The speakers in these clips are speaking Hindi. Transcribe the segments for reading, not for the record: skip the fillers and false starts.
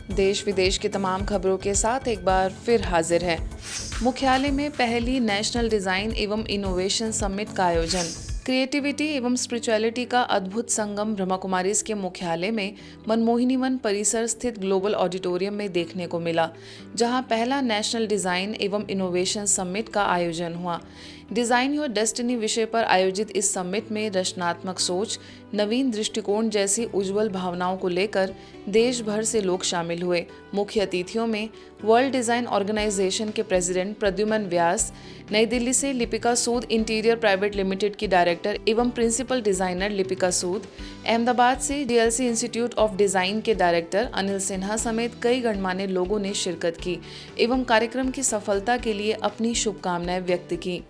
देश विदेश की तमाम खबरों के साथ एक बार फिर हाजिर है। मुख्यालय में पहली नेशनल डिजाइन एवं इनोवेशन समिट का आयोजन। क्रिएटिविटी एवं स्पिरिचुअलिटी का अद्भुत संगम ब्रह्मा कुमारीज के मुख्यालय में मनमोहिनी वन परिसर स्थित ग्लोबल ऑडिटोरियम में देखने को मिला, जहां पहला नेशनल डिजाइन एवं इनोवेशन समिट का आयोजन हुआ। डिजाइन योर डेस्टिनी विषय पर आयोजित इस समिट में रचनात्मक सोच, नवीन दृष्टिकोण जैसी उज्जवल भावनाओं को लेकर देश भर से लोग शामिल हुए। मुख्य अतिथियों में वर्ल्ड डिजाइन ऑर्गेनाइजेशन के प्रेसिडेंट प्रद्युमन व्यास, नई दिल्ली से लिपिका सूद इंटीरियर प्राइवेट लिमिटेड की डायरेक्टर एवं प्रिंसिपल डिजाइनर लिपिका सूद, अहमदाबाद से डीएलसी इंस्टीट्यूट ऑफ डिजाइन के डायरेक्टर अनिल सिन्हा समेत कई गणमान्य लोगों ने शिरकत की एवं कार्यक्रम की सफलता के लिए अपनी शुभकामनाएं व्यक्त की।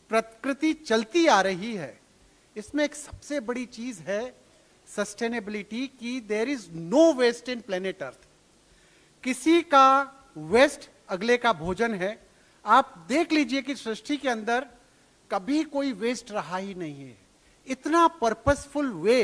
प्रकृति चलती आ रही है, इसमें एक सबसे बड़ी चीज है सस्टेनेबिलिटी की। There is no waste in planet earth. किसी का वेस्ट अगले का भोजन है। आप देख लीजिए कि सृष्टि के अंदर कभी कोई वेस्ट रहा ही नहीं है। इतना पर्पसफुल वे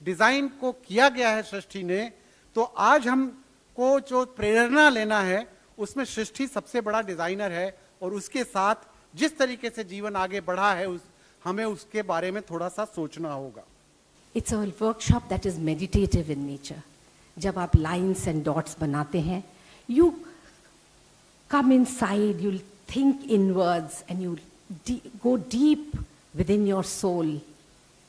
डिजाइन को किया गया है सृष्टि ने। तो आज हमको जो प्रेरणा लेना है उसमें सृष्टि सबसे बड़ा डिजाइनर है, और उसके साथ जिस तरीके से जीवन आगे बढ़ा है हमें उसके बारे में थोड़ा सा सोचना होगा। It's a workshop that is meditative in nature. जब आप लाइन्स एंड डॉट्स बनाते हैं, you come inside, you think inwards and you go deep within your soul,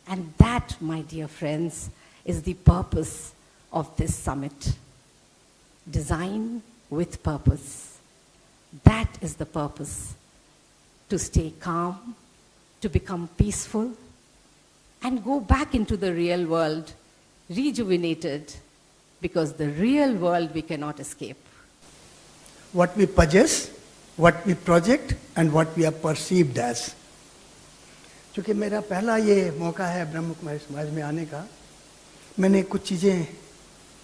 and that, my dear friends, is the purpose of this summit. Design with purpose. That is the purpose. To stay calm, to become peaceful, and go back into the real world rejuvenated, because the real world we cannot escape. What we possess, what we project, and what we are perceived as. चूँकि मेरा पहला ये मौका है ब्रह्म कुमारी समाज में आने का, मैंने कुछ चीज़ें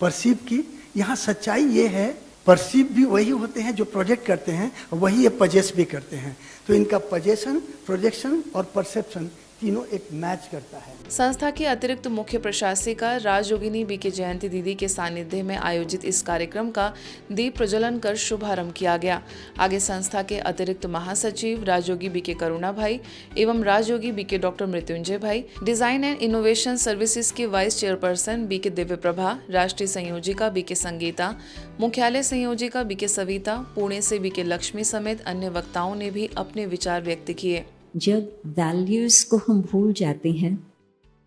परसीव की। यहाँ सच्चाई ये है, परसीव भी वही होते हैं जो प्रोजेक्ट करते हैं, वही ये पजेस भी करते हैं। तो इनका पजेशन, प्रोजेक्शन और परसेप्शन तीनों एक मैच करता है। संस्था की अतिरिक्त मुख्य प्रशासिका राजयोगिनी बीके जयंती दीदी के सानिध्य में आयोजित इस कार्यक्रम का दीप प्रज्वलन कर शुभारंभ किया गया। आगे संस्था के अतिरिक्त महासचिव राजयोगी बीके करुणा भाई एवं राजयोगी बीके डॉक्टर मृत्युंजय भाई, डिजाइन एंड इनोवेशन सर्विसेज की vice chairperson BK Divya Prabha, राष्ट्रीय संयोजिका बीके संगीता, मुख्यालय संयोजिका बीके सविता, पुणे से बीके लक्ष्मी समेत अन्य वक्ताओं ने भी अपने विचार व्यक्त किए। जब वैल्यूज़ को हम भूल जाते हैं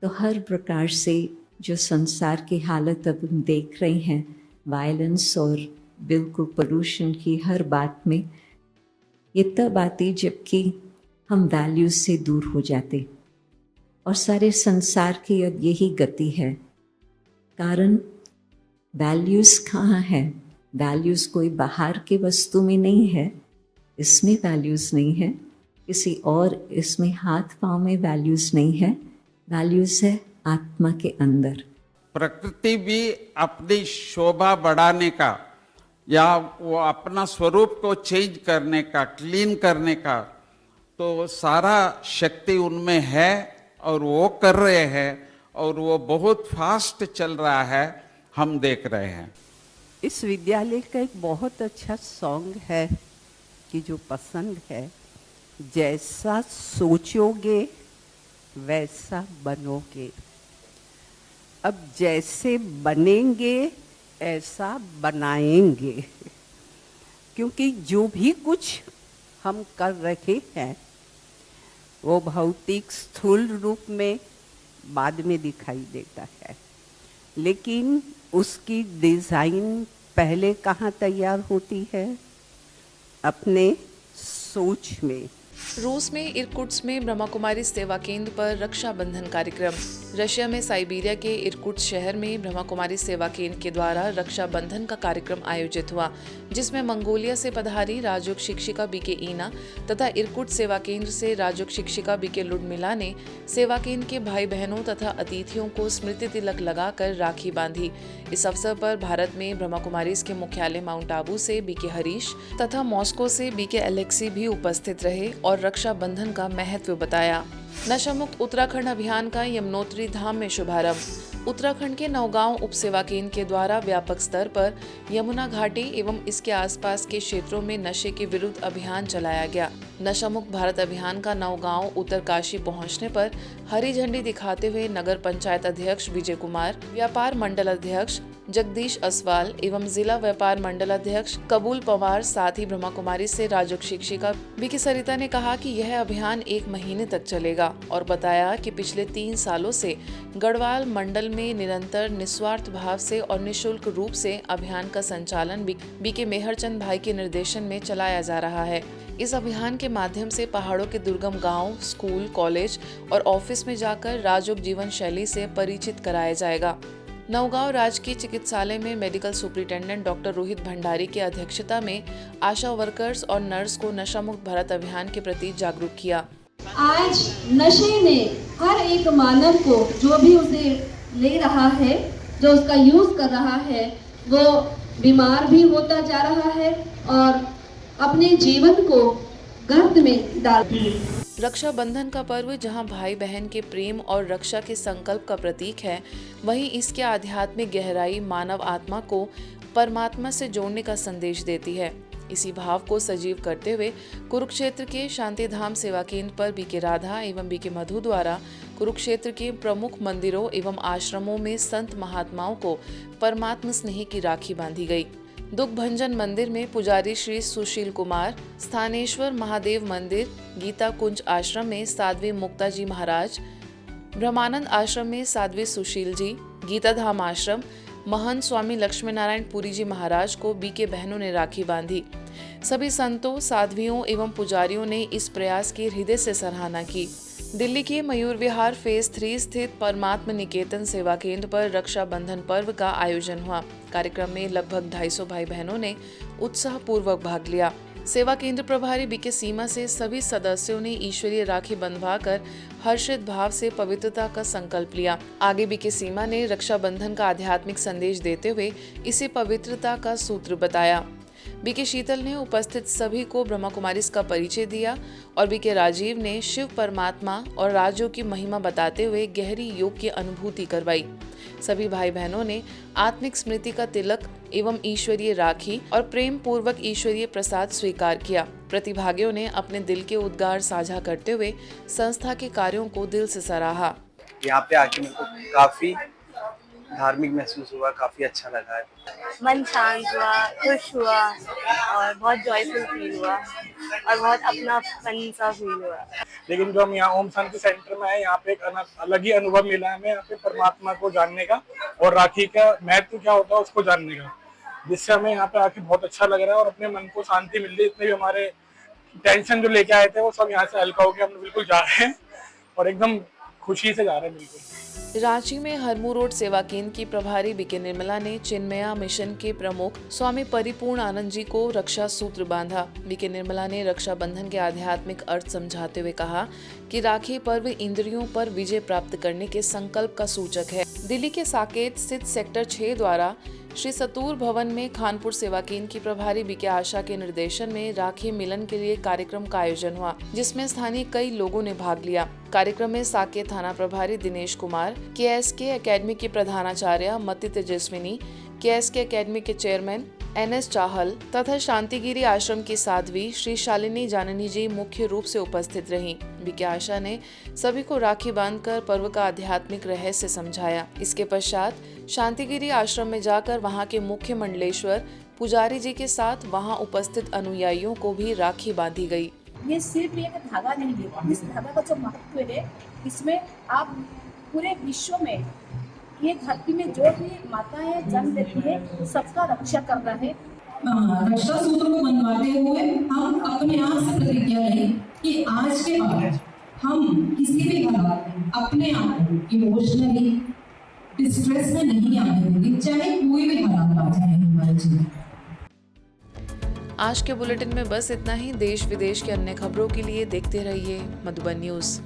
तो हर प्रकार से जो संसार की हालत अब हम देख रहे हैं, वायलेंस और बिल्कुल पोल्यूशन की हर बात में, ये तब आती जबकि हम वैल्यूज़ से दूर हो जाते। और सारे संसार की अब यही गति है। कारण वैल्यूज़ कहाँ है? वैल्यूज़ कोई बाहर की वस्तु में नहीं है, इसमें वैल्यूज़ नहीं है, किसी और इसमें हाथ पाँव में वैल्यूज़ नहीं है। वैल्यूज़ है आत्मा के अंदर। प्रकृति भी अपनी शोभा बढ़ाने का या वो अपना स्वरूप को चेंज करने का, क्लीन करने का, तो सारा शक्ति उनमें है और वो कर रहे हैं, और वो बहुत फास्ट चल रहा है, हम देख रहे हैं। इस विद्यालय का एक बहुत अच्छा सॉन्ग है कि जो पसंद है, जैसा सोचोगे वैसा बनोगे। अब जैसे बनेंगे ऐसा बनाएंगे, क्योंकि जो भी कुछ हम कर रहे हैं वो भौतिक स्थूल रूप में बाद में दिखाई देता है, लेकिन उसकी डिज़ाइन पहले कहाँ तैयार होती है? अपने सोच में। रूस में इरकुट्स्क में ब्रह्मा कुमारी सेवा केंद्र पर रक्षाबंधन कार्यक्रम। रशिया में साइबेरिया के इरकुट्स्क शहर में ब्रह्मा कुमारी सेवा केंद्र के द्वारा रक्षाबंधन का कार्यक्रम आयोजित हुआ, जिसमें मंगोलिया से पधारी राजयोग शिक्षिका बीके ईना तथा इरकुट्स्क सेवा केंद्र से राजयोग शिक्षिका बीके लुडमिला ने सेवा केंद्र के भाई बहनों तथा अतिथियों को स्मृति तिलक लगाकर राखी बांधी। इस अवसर पर भारत में ब्रह्मा कुमारीज के मुख्यालय माउंट आबू से बीके हरीश तथा मॉस्को से बीके एलेक्सी भी उपस्थित रहे और रक्षाबंधन का महत्व बताया। नशा मुक्त उत्तराखंड अभियान का यमुनोत्री धाम में शुभारंभ। उत्तराखंड के नौगांव उप सेवा केंद्र के द्वारा व्यापक स्तर पर यमुना घाटी एवं इसके आसपास के क्षेत्रों में नशे के विरुद्ध अभियान चलाया गया। नशा मुक्त भारत अभियान का नौगांव उत्तरकाशी पहुंचने पर हरी झंडी दिखाते हुए नगर पंचायत अध्यक्ष विजय कुमार, व्यापार मंडल अध्यक्ष जगदीश असवाल एवं जिला व्यापार मंडल अध्यक्ष कबूल पवार, साथ ही ब्रह्मा कुमारी से राजयोग शिक्षिका बीके सरिता ने कहा कि यह अभियान 1 महीने तक चलेगा और बताया कि पिछले 3 सालों से गढ़वाल मंडल में निरंतर निस्वार्थ भाव से और निःशुल्क रूप से अभियान का संचालन बीके मेहरचंद भाई के निर्देशन में चलाया जा रहा है। इस अभियान के माध्यम से पहाड़ों के दुर्गम गांव, स्कूल, कॉलेज और ऑफिस में जाकर राजयोग जीवन शैली से परिचित कराया जाएगा। नौगांव राजकीय चिकित्सालय में medical superintendent doctor Rohit Bhandari की अध्यक्षता में आशा वर्कर्स और नर्स को नशा मुक्त भारत अभियान के प्रति जागरूक किया। आज नशे ने हर एक मानव को, जो भी उसे ले रहा है, जो उसका यूज कर रहा है, वो बीमार भी होता जा रहा है और अपने जीवन को गर्त में डाल। रक्षाबंधन का पर्व जहां भाई बहन के प्रेम और रक्षा के संकल्प का प्रतीक है, वहीं इसके आध्यात्मिक गहराई मानव आत्मा को परमात्मा से जोड़ने का संदेश देती है। इसी भाव को सजीव करते हुए कुरुक्षेत्र के शांतिधाम सेवा केंद्र पर बीके राधा एवं बीके मधु द्वारा कुरुक्षेत्र के प्रमुख मंदिरों एवं आश्रमों में संत महात्माओं को परमात्मा स्नेह की राखी बांधी गई। दुख भंजन मंदिर में पुजारी श्री सुशील कुमार, स्थानेश्वर महादेव मंदिर, गीता कुंज आश्रम में साध्वी मुक्ता जी महाराज, ब्रह्मानंद आश्रम में साध्वी सुशील जी, गीता धाम आश्रम महंत स्वामी लक्ष्मी नारायण पुरी जी महाराज को बीके बहनों ने राखी बांधी। सभी संतों, साध्वियों एवं पुजारियों ने इस प्रयास की हृदय से सराहना की। दिल्ली के मयूर विहार फेज 3 स्थित परमात्मा निकेतन सेवा केंद्र पर रक्षाबंधन पर्व का आयोजन हुआ। कार्यक्रम में लगभग 250 भाई बहनों ने उत्साह पूर्वक भाग लिया। सेवा केंद्र प्रभारी बीके सीमा से सभी सदस्यों ने ईश्वरीय राखी बंधवाकर हर्षित भाव से पवित्रता का संकल्प लिया। आगे बीके सीमा ने रक्षाबंधन का आध्यात्मिक संदेश देते हुए इसे पवित्रता का सूत्र बताया। बीके शीतल ने उपस्थित सभी को ब्रह्मा कुमारीज का परिचय दिया और बीके राजीव ने शिव परमात्मा और राजयोग की महिमा बताते हुए गहरी योग की अनुभूति करवाई। सभी भाई बहनों ने आत्मिक स्मृति का तिलक एवं ईश्वरीय राखी और प्रेम पूर्वक ईश्वरीय प्रसाद स्वीकार किया। प्रतिभागियों ने अपने दिल के उद्गार साझा करते हुए संस्था के कार्यों को दिल से सराहा। यहाँ पे आके मेरे को काफी धार्मिक महसूस हुआ, काफी अच्छा लगा है। मन शांत हुआ, खुश हुआ और बहुत जॉयफुल फील हुआ और बहुत अपनापन सा फील हुआ। लेकिन जो हम यहाँ ओम शांति सेंटर में आए, यहाँ पे एक अलग ही अनुभव मिला हमें, यहाँ पे परमात्मा को जानने का और राखी का महत्व क्या होता है उसको जानने का, जिससे हमें यहाँ पे आके बहुत अच्छा लग रहा है और अपने मन को शांति मिल रही है। इतने भी हमारे टेंशन जो लेके आए थे वो सब यहाँ से हल्का होकर हम बिल्कुल जा रहे हैं और एकदम खुशी से जा रहे हैं बिल्कुल। रांची में हरमू रोड सेवा केंद्र की प्रभारी बीके निर्मला ने चिन्मया मिशन के प्रमुख स्वामी परिपूर्ण आनंद जी को रक्षा सूत्र बांधा। बीके निर्मला ने रक्षाबंधन के आध्यात्मिक अर्थ समझाते हुए कहा कि राखी पर्व इंद्रियों पर विजय प्राप्त करने के संकल्प का सूचक है। दिल्ली के साकेत स्थित सेक्टर 6 द्वारा श्री सतूर भवन में खानपुर सेवा केंद्र की प्रभारी बीके आशा के निर्देशन में राखी मिलन के लिए कार्यक्रम का आयोजन हुआ, जिसमें स्थानीय कई लोगों ने भाग लिया। कार्यक्रम में साकेत थाना प्रभारी दिनेश कुमार, केएसके एकेडमी की प्रधानाचार्य मति तेजस्विनी, केएसके एकेडमी के चेयरमैन NS चाहल तथा शांतिगिरी आश्रम की साध्वी श्री शालिनी जाननी जी मुख्य रूप से उपस्थित रहीं। बीके आशा ने सभी को राखी बांधकर पर्व का आध्यात्मिक रहस्य समझाया। इसके पश्चात शांतिगिरी आश्रम में जाकर वहां के मुख्य मंडलेश्वर पुजारी जी के साथ वहां उपस्थित अनुयायियों को भी राखी बांधी गई। ये सिर्फ एक धागा नहीं है, इस धागा का जो महत्व है, इसमें आप पूरे विश्व में ये धरती में जो भी माताएं जन्म लेती है सबका रक्षा कर रहा है। रक्षा सूत्र को बनवाते हुए हम अपने आप से प्रतिज्ञा लें कि आज के बाद हम किसी भी हालात में अपने आप को इमोशनली डिस्ट्रेस में नहीं आने देंगे, चाहे कोई भी हालात आ जाए हमारे जीवन। आज के बुलेटिन में बस इतना ही। देश विदेश के अन्य खबरों के लिए देखते रहिए मधुबन न्यूज।